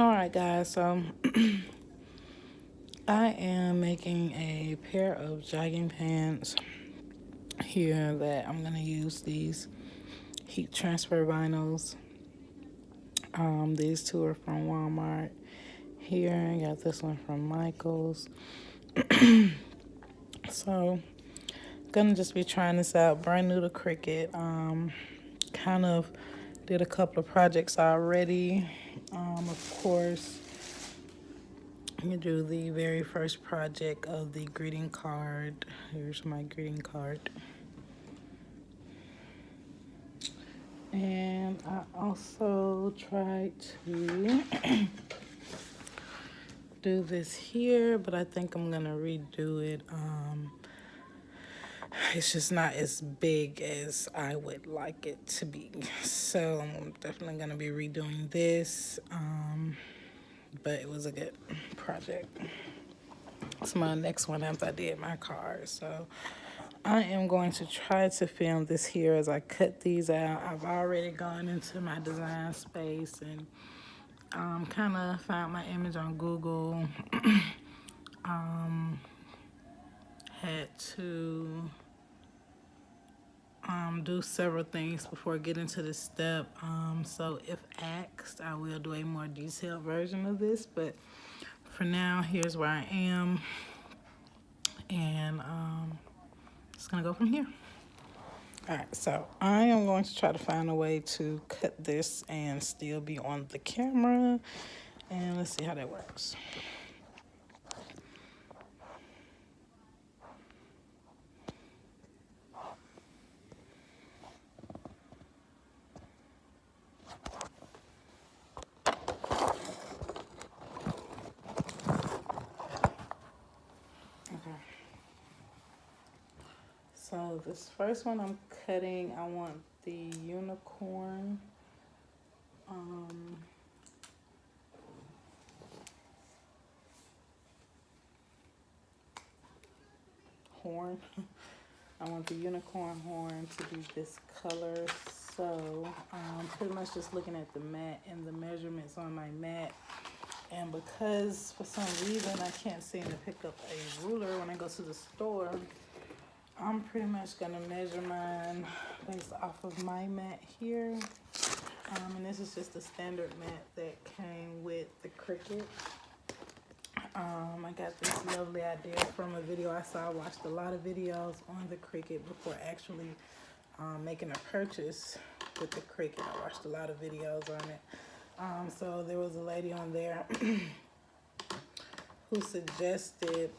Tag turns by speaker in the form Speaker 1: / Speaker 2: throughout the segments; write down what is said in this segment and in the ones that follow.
Speaker 1: Alright guys, so I am making a pair of jogging pants here that I'm going to use these heat transfer vinyls. These two are from Walmart. Here I got this one from Michael's. So gonna just be trying this out, brand new to Cricut. Kind of did a couple of projects already. Of course, I'm gonna do the very first project of the greeting card. Here's my greeting card. And I also tried to do this here, but I think I'm gonna redo it. It's just not as big as I would like it to be. So I'm definitely gonna be redoing this. But it was a good project. It's my next one after I did my card. So I am going to try to film this here as I cut these out. I've already gone into my design space and kind of found my image on Google. Had to do several things before getting to this step. So if asked, I will do a more detailed version of this, but for now, here's where I am, and just gonna go from here. All right, so I am going to try to find a way to cut this and still be on the camera, and let's see how that works. Okay. So this first one I'm cutting, I want the unicorn. Horn. I want the unicorn horn to be this color. So pretty much just looking at the mat and the measurements on my mat. And because for some reason I can't seem to pick up a ruler when I go to the store, I'm pretty much gonna measure mine based off of my mat here. And this is just a standard mat that came with the Cricut. I got this lovely idea from a video I saw. I watched a lot of videos on the Cricut before actually making a purchase with the Cricut. I watched a lot of videos on it. So there was a lady on there who suggested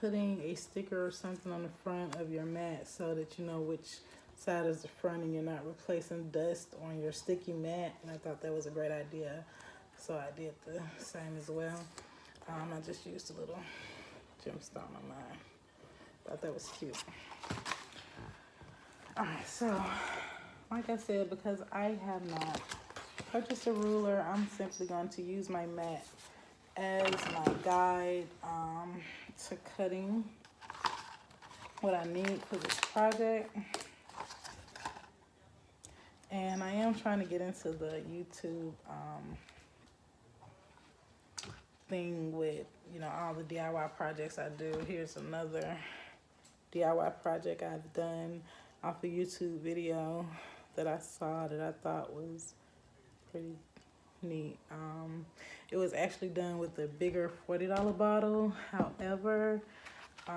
Speaker 1: putting a sticker or something on the front of your mat so that you know which side is the front and you're not replacing dust on your sticky mat. And I thought that was a great idea. So I did the same as well. I just used a little gemstone on mine. Thought that was cute. Alright, so like I said, because I have not purchased a ruler, I'm simply going to use my mat as my guide to cutting what I need for this project. And I am trying to get into the YouTube thing with, you know, all the DIY projects I do. Here's another DIY project I've done off a YouTube video that I saw that I thought was pretty neat. It was actually done with a bigger $40 bottle. However, I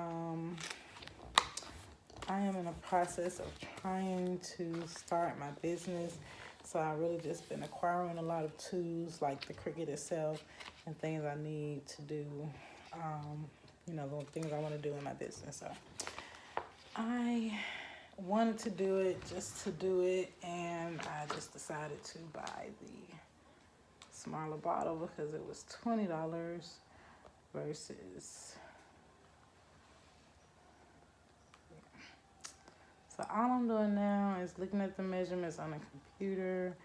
Speaker 1: am in the process of trying to start my business. So I've really just been acquiring a lot of tools like the Cricut itself and things I need to do, you know, the things I want to do in my business. So I wanted to do it just to do it, and I just decided to buy the smaller bottle because it was $20 versus... So all I'm doing now is looking at the measurements on the computer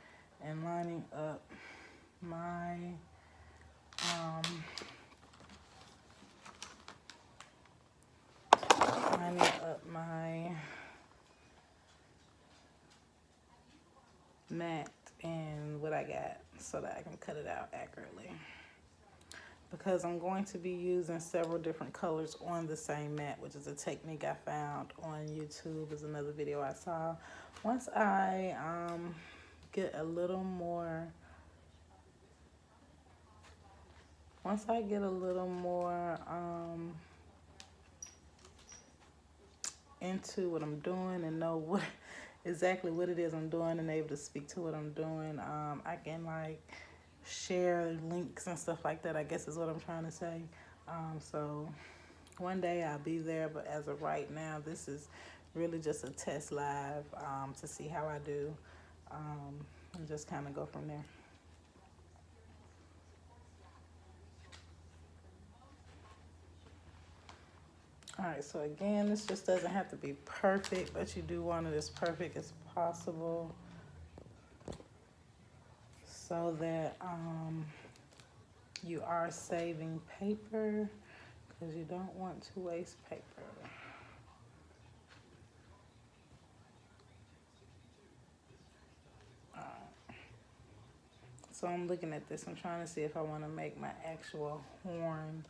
Speaker 1: and lining up my mat and what I got. so that I can cut it out accurately. Because I'm going to be using several different colors on the same mat, which is a technique I found on YouTube. Is another video I saw. Once I get a little more, into what I'm doing and know what exactly what it is I'm doing and able to speak to what I'm doing, I can like share links and stuff like that, I guess is what I'm trying to say. So one day I'll be there, but as of right now, this is really just a test live to see how I do, and just kind of go from there. All right, so again, this just doesn't have to be perfect, but you do want it as perfect as possible so that you are saving paper, because you don't want to waste paper. All right. So I'm looking at this. I'm trying to see if I want to make my actual horn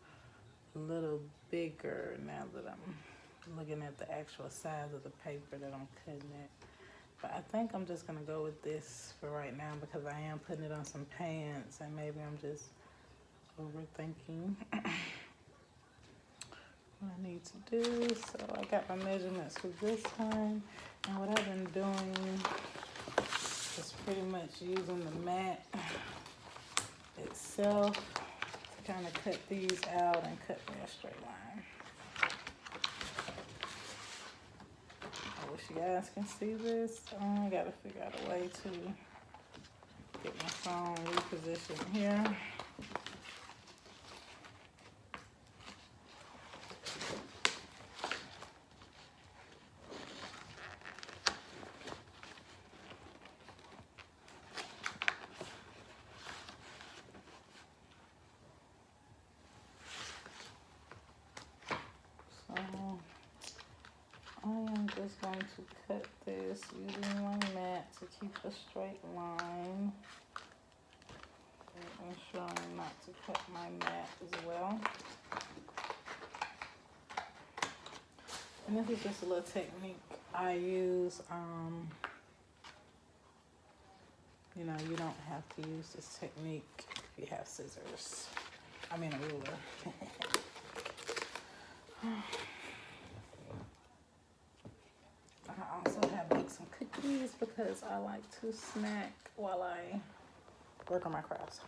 Speaker 1: a little bigger now that I'm looking at the actual size of the paper that I'm cutting it. But I think I'm just gonna go with this for right now because I am putting it on some pants and maybe I'm just overthinking what I need to do. So I got my measurements for this time, and what I've been doing is pretty much using the mat itself to kind of cut these out and cut me a straight line. I wish you guys can see this. I gotta figure out a way to get my phone repositioned here. I am just going to cut this using my mat to keep a straight line. And ensuring not to cut my mat as well. And this is just a little technique I use. You know, you don't have to use this technique if you have scissors. I mean a ruler. I also have like some cookies because I like to snack while I work on my crafts.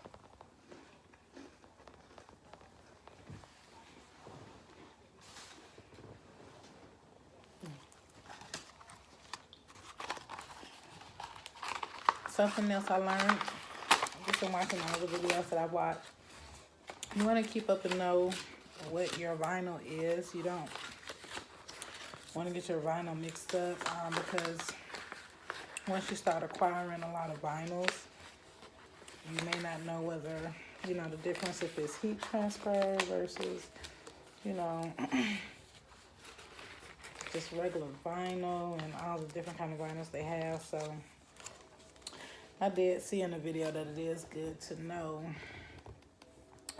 Speaker 1: Something else I learned just from watching all the videos that I watched. You want to keep up and know what your vinyl is. You don't want to get your vinyl mixed up because once you start acquiring a lot of vinyls, you may not know whether, you know, the difference if it's heat transfer versus, you know, just regular vinyl and all the different kind of vinyls they have. So I did see in the video that it is good to know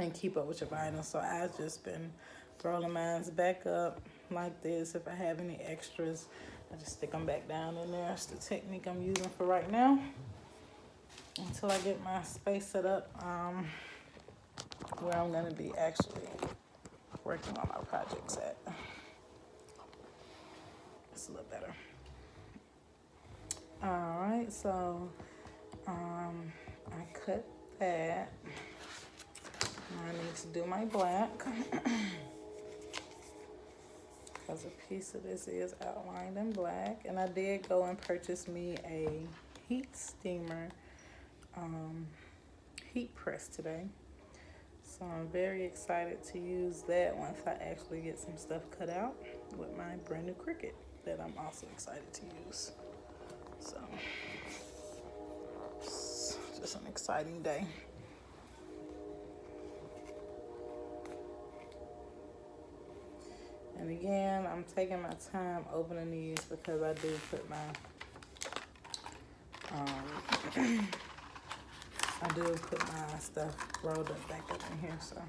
Speaker 1: and keep up with your vinyl. So I've just been rolling mine back up like this. If I have any extras, I just stick them back down in there. It's the technique I'm using for right now until I get my space set up where I'm going to be actually working on my projects at. It's a little better. All right, so I cut that. I need to do my black because a piece of this is outlined in black. And I did go and purchase me a heat steamer heat press today. So I'm very excited to use that once I actually get some stuff cut out with my brand new Cricut that I'm also excited to use. So it's just an exciting day. And again, I'm taking my time opening these because I do put my I do put my stuff rolled up back up in here, so.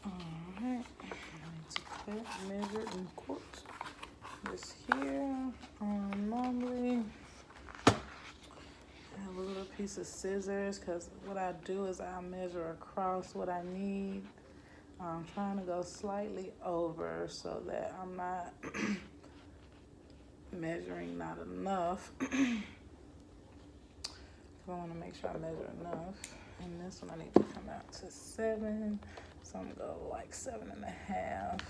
Speaker 1: Alright, I need to cut, measure, and cut this here. Normally, I have a little piece of scissors, because what I do is I measure across what I need. I'm trying to go slightly over so that I'm not measuring not enough. I want to make sure I measure enough. And this one I need to come out to 7. So I'm gonna go like 7.5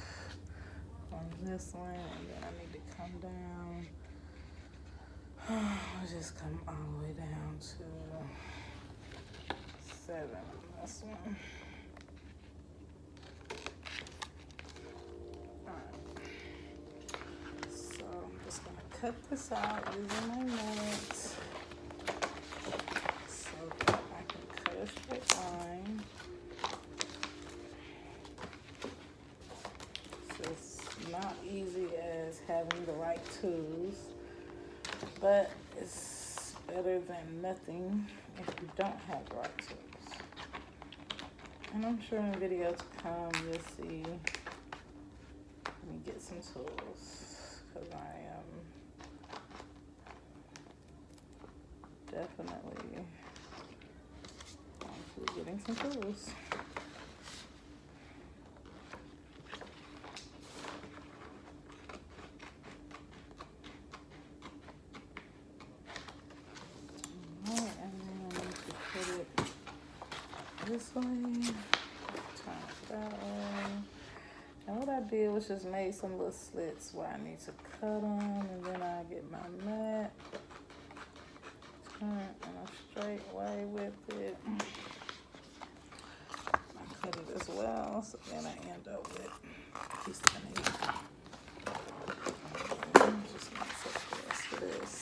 Speaker 1: on this one, and then I need to come down. I'll just come all the way down to 7 on this one. Cut this out using my mat so that I can cut a straight line. It's not easy as having the right tools, but it's better than nothing if you don't have the right tools. And I'm sure in the video to come you'll see me get some tools, because I am definitely getting some tools. Alright, and then I need to put it this way, turn it that way. And what I did was just made some little slits where I need to cut them, and then I get my mat. In a straight way with it. I cut it as well, so then I end up with a piece of it. Just mix up the rest of this.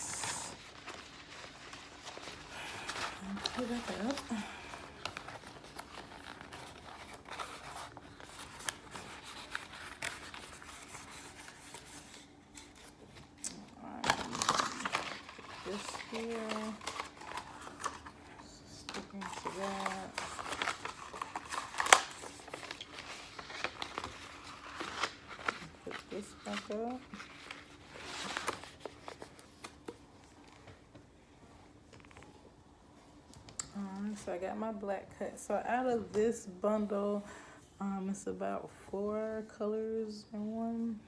Speaker 1: And put it up. Alright, this here. Into that. Put this back up. So I got my black cut. So out of this bundle, it's about 4 colors in one.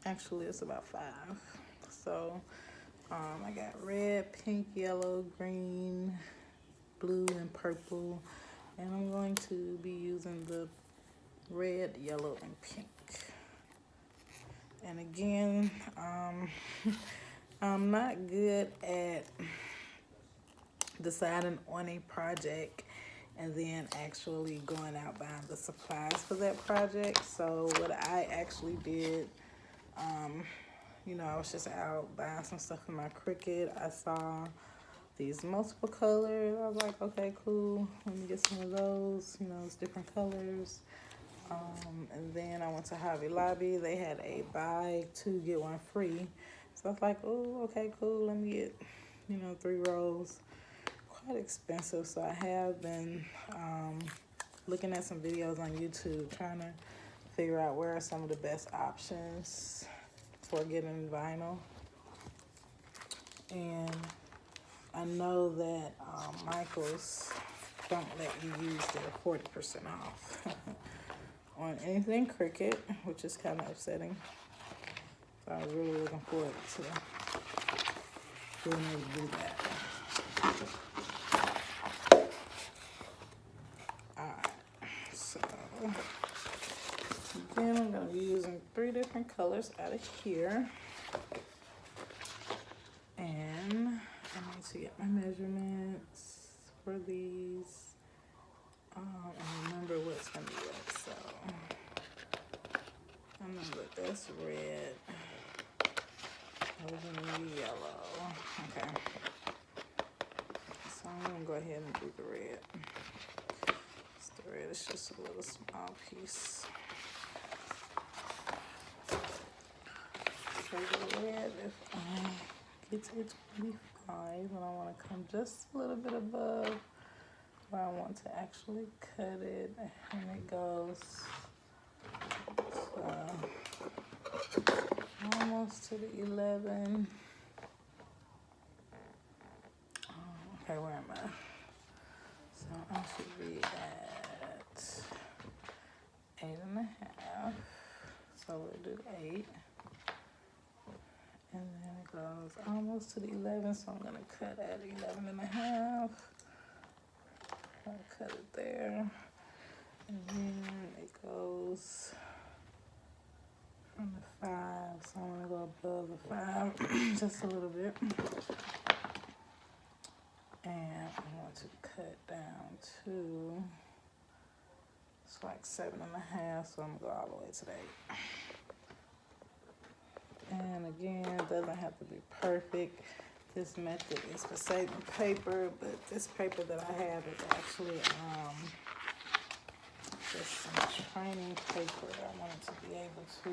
Speaker 1: Actually, it's about 5. So I got red, pink, yellow, green, blue, and purple. And I'm going to be using the red, yellow, and pink. And again, I'm not good at deciding on a project and then actually going out buying the supplies for that project. So what I actually did, you know, I was just out buying some stuff for my Cricut. I saw these multiple colors. I was like, okay, cool. Let me get some of those. You know, it's different colors. And then I went to Hobby Lobby. They had a buy 2 get 1 free. So I was like, oh, okay, cool. Let me get, you know, 3 rolls. Quite expensive. So I have been looking at some videos on YouTube, trying to figure out where are some of the best options for getting vinyl. And I know that Michaels don't let you use their 40% off on anything Cricut, which is kind of upsetting. So I was really looking forward to being able to do that. Alright, so then I'm going to be using 3 different colors out of here. And I need to get my measurements for these. And remember what's going to be what. So I'm going to put this red. Those are yellow. Okay. So I'm going to go ahead and do the red. Let's do red. It's just a little small piece. So the red, if I get to 25, and I want to come just a little bit above where I want to actually cut it, and it goes almost to the 11. Okay, where am I? So I should be at 8.5. So we'll do 8. And then it goes almost to the 11, so I'm gonna cut at 11.5. I'll cut it there. And then it goes from the 5, so I'm gonna go above the 5 just a little bit. And I want to cut down to, it's like 7.5, so I'm gonna go all the way to the 8. And again, it doesn't have to be perfect. This method is for saving paper, but this paper that I have is actually just some training paper. I wanted to be able to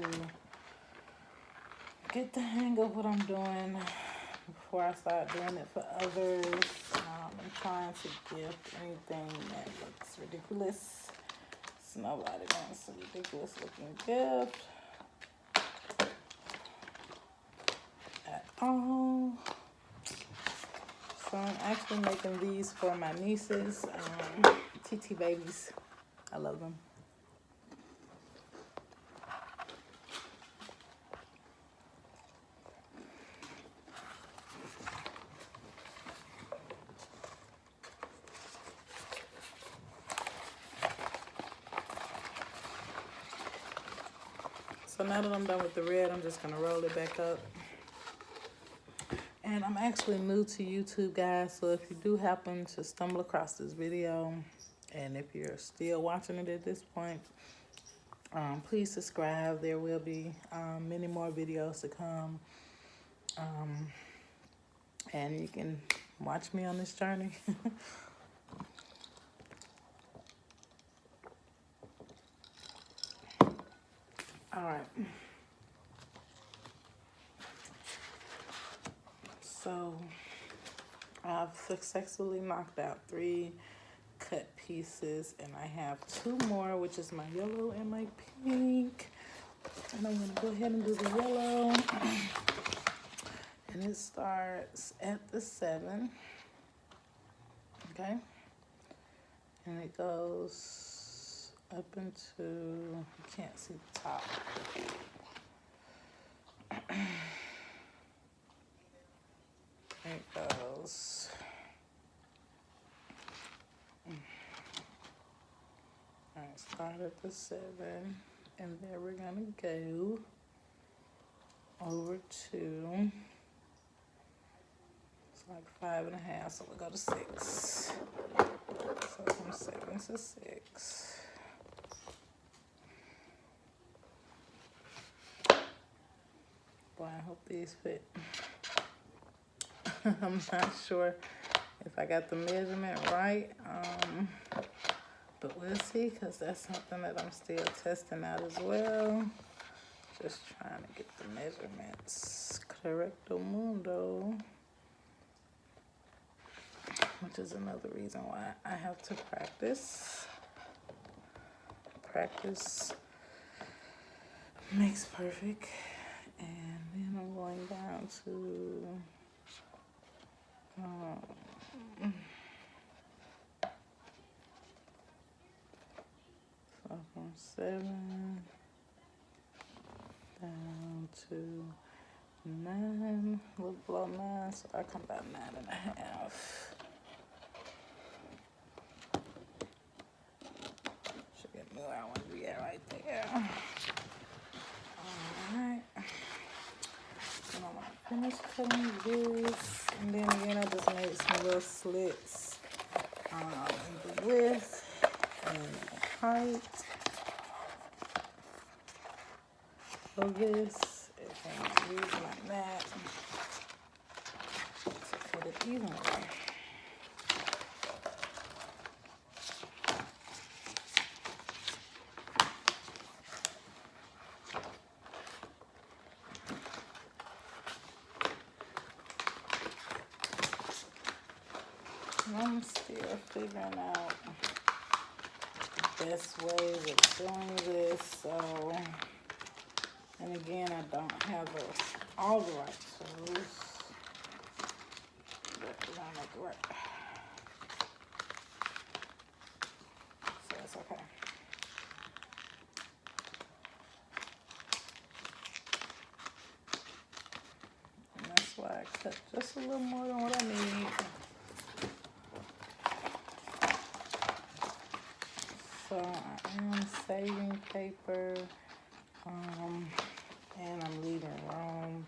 Speaker 1: get the hang of what I'm doing before I start doing it for others. I'm trying to gift anything that looks ridiculous. So nobody wants a ridiculous looking gift at all. So I'm actually making these for my nieces, TT babies. I love them. So now that I'm done with the red, I'm just gonna roll it back up. And I'm actually new to YouTube, guys, so if you do happen to stumble across this video, and if you're still watching it at this point, please subscribe. There will be many more videos to come. And you can watch me on this journey. All right. So I've successfully knocked out 3 cut pieces, and I have 2 more, which is my yellow and my pink. And I'm gonna go ahead and do the yellow. And it starts at the 7. Okay. And it goes up into, you can't see the top. It goes alright, start at the 7, and then we're gonna go over to, it's like 5.5, so we'll go to 6. So from 7 to 6. Boy, I hope these fit. I'm not sure if I got the measurement right, but we'll see, because that's something that I'm still testing out as well. Just trying to get the measurements correcto mundo, which is another reason why I have to practice. Practice makes perfect. And then I'm going down to so from 7 down to 9, a little below 9, so I come about 9.5. Should get me where I want to be at right there. Alright. And I'm gonna finish cutting this, and then again I just made some little slits in the width and the height of this. And use my mat to cut it evenly. I'm still figuring out the best ways of doing this. So, and again, I don't have all the right tools, but we're gonna make it work. So it's okay. And that's why I cut just a little more than what I need. So I am saving paper, and I'm leaving room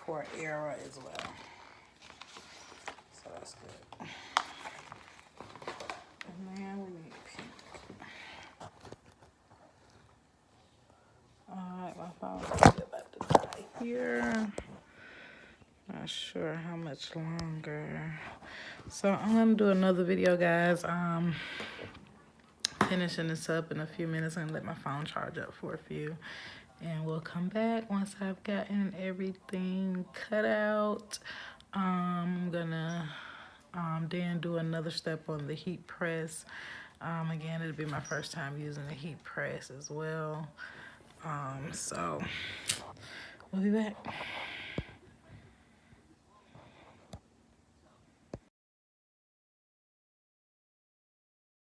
Speaker 1: for error as well. So that's good. And then we need pink. Alright, my phone's about to die here. Not sure how much longer. So I'm gonna do another video, guys. Finishing this up in a few minutes. I'm gonna let my phone charge up for a few, and we'll come back once I've gotten everything cut out. I'm gonna then do another step on the heat press. Again, it'll be my first time using the heat press as well. So we'll be back.